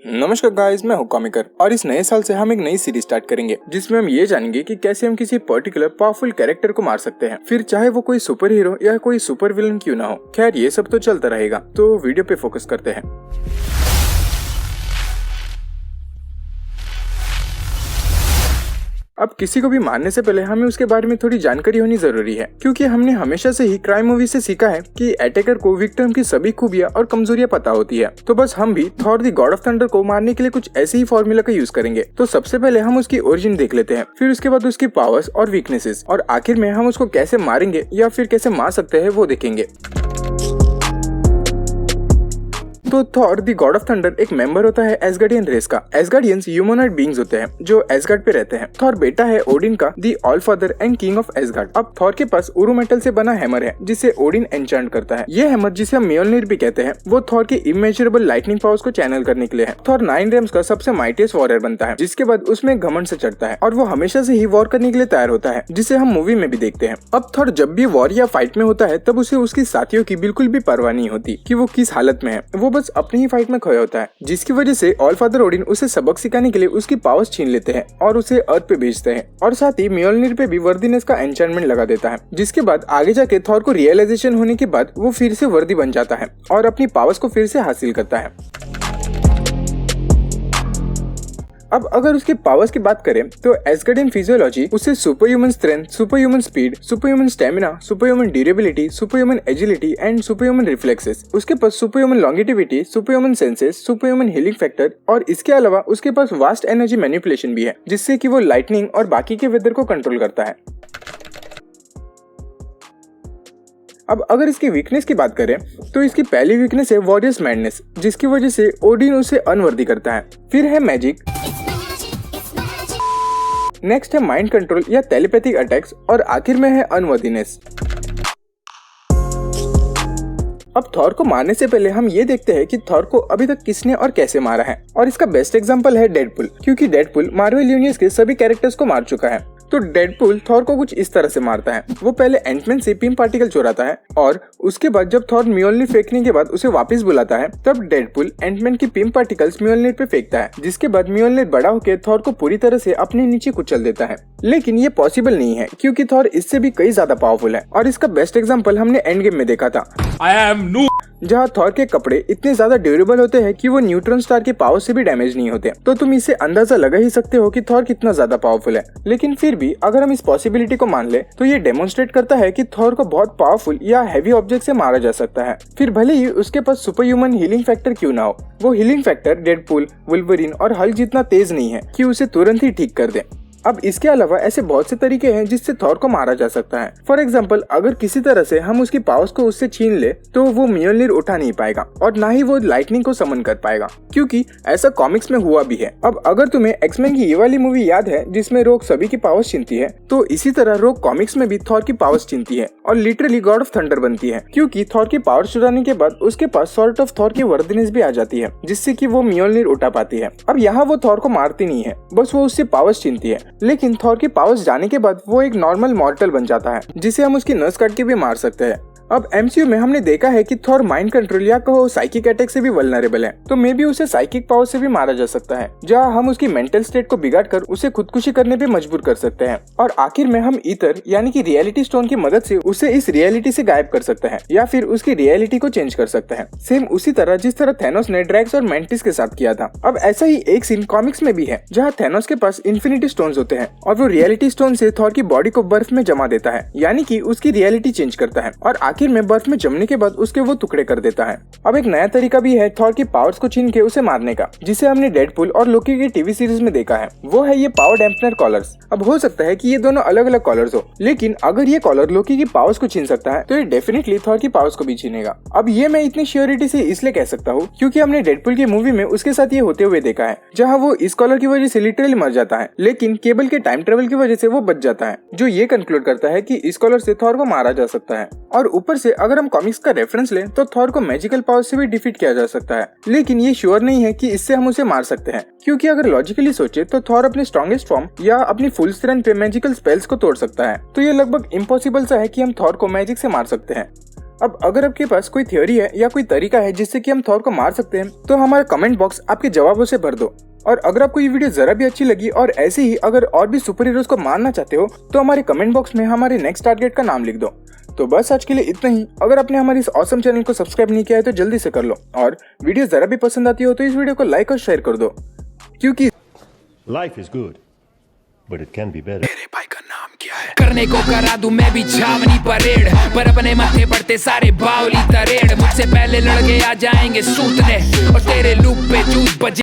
नमस्कार गाइस, मैं हूं कॉमिकर और इस नए साल से हम एक नई सीरीज स्टार्ट करेंगे जिसमें हम ये जानेंगे कि कैसे हम किसी पर्टिकुलर पावरफुल कैरेक्टर को मार सकते हैं, फिर चाहे वो कोई सुपर हीरो या कोई सुपर विलन क्यों ना हो। खैर ये सब तो चलता रहेगा, तो वीडियो पे फोकस करते हैं। अब किसी को भी मारने से पहले हमें उसके बारे में थोड़ी जानकारी होनी जरूरी है, क्योंकि हमने हमेशा से ही क्राइम मूवी से सीखा है कि अटैकर को विक्टिम की सभी खूबियां और कमजोरियां पता होती है। तो बस हम भी Thor the God of thunder को मारने के लिए कुछ ऐसे ही फॉर्मूला का यूज करेंगे। तो सबसे पहले हम उसकी ओरिजिन देख लेते हैं, फिर उसके बाद उसकी पावर्स और वीकनेसेस, और आखिर में हम उसको कैसे मारेंगे या फिर कैसे मार सकते हैं वो देखेंगे। तो Thor the God of thunder एक मेंबर होता है एसगार्डियन रेस का। एसगार्डियंस ह्यूमनॉइड बीइंग्स होते हैं जो एसगार्ड पे रहते हैं। थॉर बेटा है ओडिन का, the all father and king of ash gourd. अब थॉर के पास उरु मेटल से बना हैमर है जिसे ओडिन एन्चांट करता है। ये हैमर जिसे हम म्योल्निर भी कहते हैं, वो थॉर के इमेजरेबल लाइटनिंग पावर्स को चैनल करने के लिए है। थॉर 9 रेम्स का सबसे माइटिएस्ट वॉरियर बनता है, जिसके बाद उसमें घमंड से चढ़ता है और वो हमेशा से ही वॉर करने के लिए तैयार होता है, जिसे हम मूवी में भी देखते हैं। अब थॉर जब भी वॉर या फाइट में होता है तब उसे उसकी साथियों की बिल्कुल भी परवाह नहीं होती कि वो किस हालत में है, वो बस अपनी ही फाइट में खोया होता है। जिसकी वजह से ऑल फादर ओडिन उसे सबक सिखाने के लिए उसकी पावर्स छीन लेते हैं और उसे अर्थ पे भेजते हैं, और साथ ही म्योल्निर पे भी वर्दीनेस का एन्चांटमेंट लगा देता है। जिसके बाद आगे जाके थॉर को रियलाइजेशन होने के बाद वो फिर से वर्दी बन जाता है और अपनी पावर्स को फिर से हासिल करता है। अब अगर उसके पावर्स की बात करें तो एसगार्डियन फिजियोलॉजी उसे super human strength, super human speed, super human stamina, super human durability, super human agility and super human reflexes, उसके पास super human longevity, super human senses, super human healing factor, और इसके अलावा उसके पास vast energy manipulation भी है, जिससे कि वो लाइटनिंग और बाकी के वेदर को कंट्रोल करता है। अब अगर इसकी वीकनेस की बात करें तो इसकी पहली वीकनेस है वॉरियर्स मैडनेस, जिसकी वजह से ओडिन उसे अनवर्दी करता है। फिर है मैजिक, नेक्स्ट है माइंड कंट्रोल या टेलीपैथिक अटैक्स, और आखिर में है अनवर्दीनेस। अब थॉर को मारने से पहले हम ये देखते हैं कि थॉर को अभी तक किसने और कैसे मारा है, और इसका बेस्ट एग्जांपल है डेडपुल, क्योंकि डेडपुल मार्वल यूनिवर्स के सभी कैरेक्टर्स को मार चुका है। तो डेडपुल थॉर को कुछ इस तरह से मारता है। वो पहले एंटमैन से पिम पार्टिकल चुराता है, और उसके बाद जब थॉर म्योल्निर फेंकने के बाद उसे वापस बुलाता है, तब डेडपुल एंटमैन की पिम पार्टिकल्स म्योल्निर पे फेंकता है, जिसके बाद म्योल्निर बड़ा होकर थॉर को पूरी तरह से अपने नीचे कुचल देता है। लेकिन ये पॉसिबल नहीं है, क्योंकि थॉर इससे भी कई ज्यादा पावरफुल है, और इसका बेस्ट एग्जाम्पल हमने एंड गेम में देखा था, जहाँ थॉर के कपड़े इतने ज्यादा ड्यूरेबल होते हैं कि वो न्यूट्रॉन स्टार के पावर से भी डैमेज नहीं होते। तो तुम इससे अंदाजा लगा ही सकते हो कि थॉर कितना ज्यादा पावरफुल है। लेकिन फिर भी अगर हम इस पॉसिबिलिटी को मान ले तो ये डेमोन्स्ट्रेट करता है कि थॉर को बहुत पावरफुल या हैवी ऑब्जेक्ट से मारा जा सकता है, फिर भले ही उसके पास सुपर ह्यूमन हीलिंग फैक्टर क्यों ना हो। वो हीलिंग फैक्टर डेडपुल, वुल्वरीन और हल्क जितना तेज नहीं है कि उसे तुरंत ही ठीक कर दे। अब इसके अलावा ऐसे बहुत से तरीके हैं जिससे थॉर को मारा जा सकता है। फॉर एग्जाम्पल, अगर किसी तरह से हम उसकी पावर्स को उससे छीन ले तो वो म्योल्निर उठा नहीं पाएगा, और ना ही वो लाइटनिंग को समन कर पाएगा, क्योंकि ऐसा कॉमिक्स में हुआ भी है। अब अगर तुम्हें एक्समैन की ये वाली मूवी याद है जिसमें रोग सभी की पावर्स छीनती है, तो इसी तरह रोग कॉमिक्स में भी थॉर की पावर्स छीनती है और लिटरली गॉड ऑफ थंडर बनती है, क्योंकि थॉर की पावर्स चुराने के बाद उसके पास सॉर्ट ऑफ थॉर की वर्दीनेस भी आ जाती है, जिससे कि वो म्योल्निर उठा पाती है। अब यहाँ वो थॉर को मारती नहीं है, बस वो उससे पावर्स छीनती है। लेकिन थॉर की पावर्स जाने के बाद वो एक नॉर्मल मॉर्टल बन जाता है, जिसे हम उसकी नस काट के भी मार सकते हैं। अब एमसीयू में हमने देखा है कि थॉर माइंड कंट्रोल या कहो साइकिक अटैक से भी वल्नरेबल है, तो मे बी उसे साइकिक पावर से भी मारा जा सकता है, जहां हम उसकी मेंटल स्टेट को बिगाड़कर उसे खुदकुशी करने पे मजबूर कर सकते हैं, और आखिर में हम ईथर यानी कि रियलिटी स्टोन की मदद से उसे इस रियलिटी से गायब कर सकते हैं, या फिर उसकी रियलिटी को चेंज कर सकते हैं, सेम उसी तरह जिस तरह थैनोस ने ड्रैक्स और मेंटिस के साथ किया था। अब ऐसा ही एक सीन कॉमिक्स में भी है, जहाँ थैनोस के पास इन्फिनिटी स्टोन्स होते हैं, और वो रियलिटी स्टोन से थॉर की बॉडी को बर्फ में जमा देता है, यानी कि उसकी रियलिटी चेंज करता है, और आखिर में बर्फ में के बाद उसके वो टुकड़े कर देता है। अब एक नया तरीका भी है थॉर की पावर्स को छीन के उसे मारने का, जिसे हमने डेडपुल और लोकी की टीवी सीरीज में देखा है। वो है ये पावर डैम्पनर कॉलर्स। अब हो सकता है कि ये दोनों अलग अलग कॉलर्स हो, लेकिन अगर ये कॉलर लोकी की पावर्स को छीन सकता है तो ये डेफिनेटली थॉर की पावर्स को भी छीनेगा। अब ये मैं इतनी श्योरिटी से इसलिए कह सकता हूँ क्योंकि हमने डेडपुल की मूवी में उसके साथ ये होते हुए देखा है, जहाँ वो इस कॉलर की वजह से लिटरली मर जाता है, लेकिन केबल के टाइम ट्रेवल की वजह से वो बच जाता है, जो ये कंक्लूड करता है कि इस कॉलर से थॉर को मारा जा सकता है। और ऊपर से अगर हम कॉमिक्स का रेफरेंस लें तो थॉर को मैजिकल पावर से भी डिफीट किया जा सकता है, लेकिन ये श्योर नहीं है कि इससे हम उसे मार सकते हैं, क्योंकि अगर लॉजिकली सोचे तो थॉर अपने स्ट्रॉन्गेस्ट फॉर्म या अपनी फुल स्ट्रेंथ पे मैजिकल स्पेल्स को तोड़ सकता है, तो ये लगभग इम्पॉसिबल सा है कि हम थॉर को मैजिक से मार सकते हैं। अब अगर आपके पास कोई थ्योरी है या कोई तरीका है जिससे कि हम थॉर को मार सकते हैं तो हमारा कमेंट बॉक्स आपके जवाबों से भर दो। और अगर आपको ये वीडियो जरा भी अच्छी लगी और ऐसे ही अगर और भी सुपर हीरोज को मारना चाहते हो तो हमारे कमेंट बॉक्स में हमारे नेक्स्ट टारगेट का नाम लिख दो। तो बस आज के लिए इतना ही। अगर आपने हमारे इस ऑसम चैनल को सब्सक्राइब नहीं किया है तो जल्दी से कर लो, और वीडियो जरा भी पसंद आती हो तो इस वीडियो को लाइक और शेयर कर दो, क्योंकि Life is good, but it can be better. मेरे भाई का नाम क्या है? करने को करा दूं मैं भी छावनी परेड, पर अपने माथे पड़ते सारे बावली तरेड़। मुझसे पहले लड़के आ जाएंगे सूतने और तेरे लूप पे जूत बजे।